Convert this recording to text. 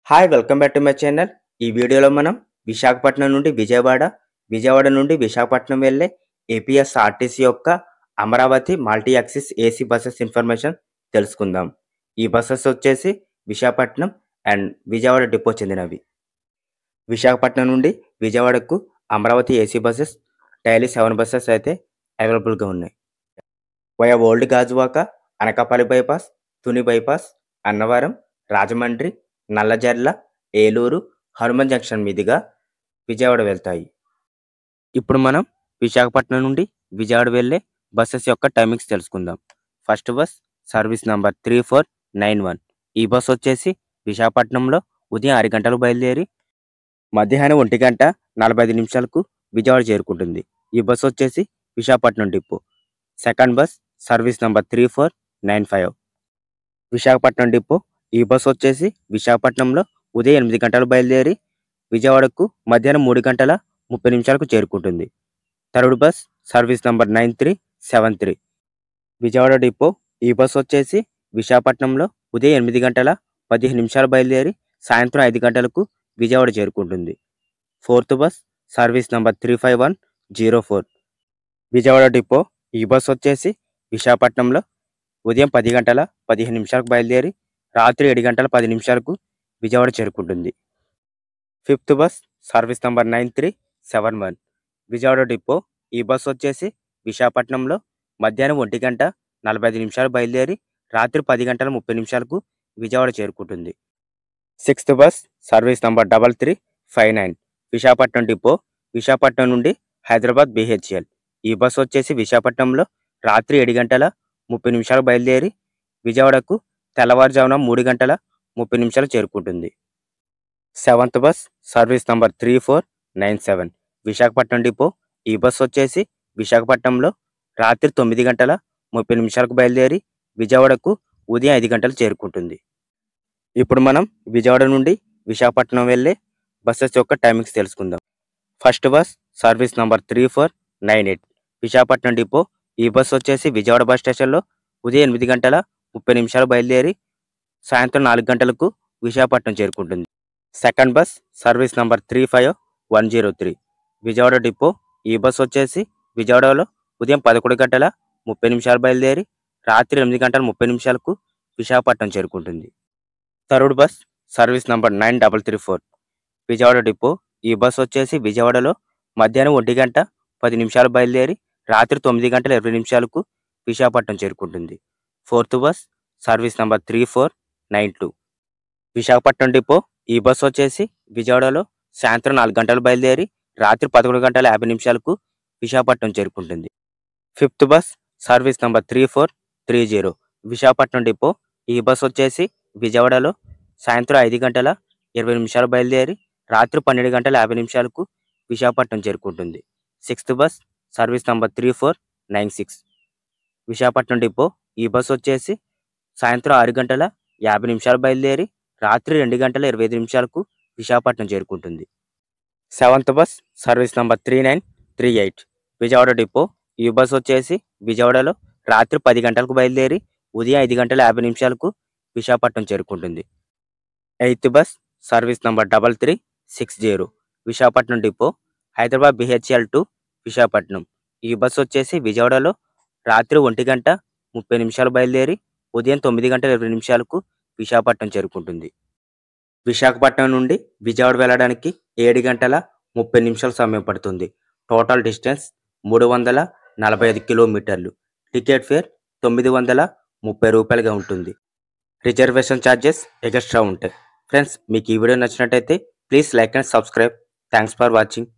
Hi welcome back to my channel. ఈ వీడియోలో మనం విశాఖపట్నం నుండి విజయవాడ నుండి విశాఖపట్నం వెళ్ళే ఏపీఎస్ఆర్టీసీ యొక్క Amaravati multi axis AC buses information తెలుసుకుందాం. ఈ బస్సెస్ వచ్చేసి విశాఖపట్నం అండ్ విజయవాడ డిపో చెందినవి. విశాఖపట్నం నుండి విజయవాడకు Amaravati AC buses daily 7 buses అయితే అవైలబుల్గా ఉన్నాయి. Via old Gajuwaka, Anakapalli bypass, Tuni bypass, Annavaram, Rajahmundry, Nallajerla, Eluru, Hanuman junction మీదుగా విజయవాడ వెళ్తాయి. ఇప్పుడు మనం విశాఖపట్నం నుండి విజయవాడ వెళ్ళే బస్సెస్ యొక్క టైమింగ్స్ తెలుసుకుందాం. First bus service number 3491. ఈ బస్ వచ్చేసి విశాఖపట్నంలో ఉదయం 6 గంటలకు బయలుదేరి మధ్యాహ్నం 1:45 విజయవాడ చేరుకుంటుంది. ఈ బస్ వచ్చేసి Visakhapatnam depot. Second bus service number 3495 Visakhapatnam depot. ఈ బస్ వచ్చేసి విశాఖపట్నంలో ఉదయం 8 గంటలకు బయలుదేరి విజయవాడకు మధ్యాహ్నం 3:30 చేరుకుంటుంది. Third bus service number 9373 Vijayawada depot. ఈ బస్ వచ్చేసి విశాఖపట్నంలో ఉదయం 8:15 బయలుదేరి సాయంత్రం 5 గంటలకు విజయవాడ చేరుకుంటుంది. Fourth bus service number 35104 Vijayawada depot. ఈ బస్ వచ్చేసి విశాఖపట్నంలో ఉదయం 10:15 బయలుదేరి రాత్రి 7:10 విజయవాడ చేరుకుంటుంది. Fifth bus service number 9371 Vijayawada depot. ఈ బస్ వచ్చేసి విశాఖపట్నంలో మధ్యాహ్నం 1:45 బయలుదేరి రాత్రి 10:30 విజయవాడ చేరుకుంటుంది. Sixth bus service number 3359 Visakhapatnam depot. Visakhapatnam నుండి హైదరాబాద్ BHL. ఈ బస్ వచ్చేసి విశాఖపట్నంలో రాత్రి 7:30 బయలుదేరి విజయవాడకు తెల్లవారుజామున 3:30 చేరుకుంటుంది. Seventh bus service number 3497 Visakhapatnam depot. ఈ బస్ వచ్చేసి విశాఖపట్నంలో రాత్రి 9:30 బయలుదేరి విజయవాడకు ఉదయం 5 గంటలు చేరుకుంటుంది. ఇప్పుడు మనం విజయవాడ నుండి విశాఖపట్నం వెళ్ళే బస్సెస్ యొక్క టైమింగ్స్ తెలుసుకుందాం. First bus service number 3498 Visakhapatnam depot. ఈ బస్ వచ్చేసి విజయవాడ బస్ స్టేషన్లో ఉదయం 8:30 బయలుదేరి సాయంత్రం 4 గంటలకు విశాఖపట్నం చేరుకుంటుంది. Second bus service number 35103 Vijayawada depot. ఈ బస్ వచ్చేసి విజయవాడలో ఉదయం 11:30 బయలుదేరి రాత్రి 8:30 విశాఖపట్నం చేరుకుంటుంది. Third bus service number 9334 Vijayawada depot. ఈ బస్ వచ్చేసి విజయవాడలో మధ్యాహ్నం 1:10 బయలుదేరి రాత్రి 9:20 విశాఖపట్నం చేరుకుంటుంది. Fourth bus service number 3492 Visakhapatnam depot. ఈ బస్ వచ్చేసి విజయవాడలో సాయంత్రం 4 గంటలు బయలుదేరి రాత్రి 11:50 విశాఖపట్నం చేరుకుంటుంది. Fifth bus service number 3430 Visakhapatnam depot. ఈ బస్ వచ్చేసి విజయవాడలో సాయంత్రం 5:20 బయలుదేరి రాత్రి 12:50 విశాఖపట్నం చేరుకుంటుంది. Sixth bus service number 3496 Visakhapatnam depot. ఈ బస్ వచ్చేసి సాయంత్రం 6:50 బయలుదేరి రాత్రి 2:25 విశాఖపట్నం చేరుకుంటుంది. Seventh bus service number 3938 Vijayawada depot. ఈ బస్ వచ్చేసి విజయవాడలో రాత్రి 10 గంటలకు బయలుదేరి ఉదయం 5:50 విశాఖపట్నం చేరుకుంటుంది. Eighth bus service number 3360 Visakhapatnam depot. Hyderabad BHL to Visakhapatnam. ఈ బస్ వచ్చేసి విజయవాడలో రాత్రి 1:30 బయలుదేరి ఉదయం 9:20 విశాఖపట్నం చేరుకుంటుంది. విశాఖపట్నం నుండి విజయవాడ వెళ్ళడానికి 7:30 సమయం పడుతుంది. టోటల్ డిస్టెన్స్ 345 కిలోమీటర్లు. టికెట్ ఫేర్ 930 రూపాయలుగా ఉంటుంది. రిజర్వేషన్ ఛార్జెస్ ఎక్స్ట్రా ఉంటాయి. ఫ్రెండ్స్, మీకు ఈ వీడియో నచ్చినట్టయితే please like and subscribe. Thanks for watching.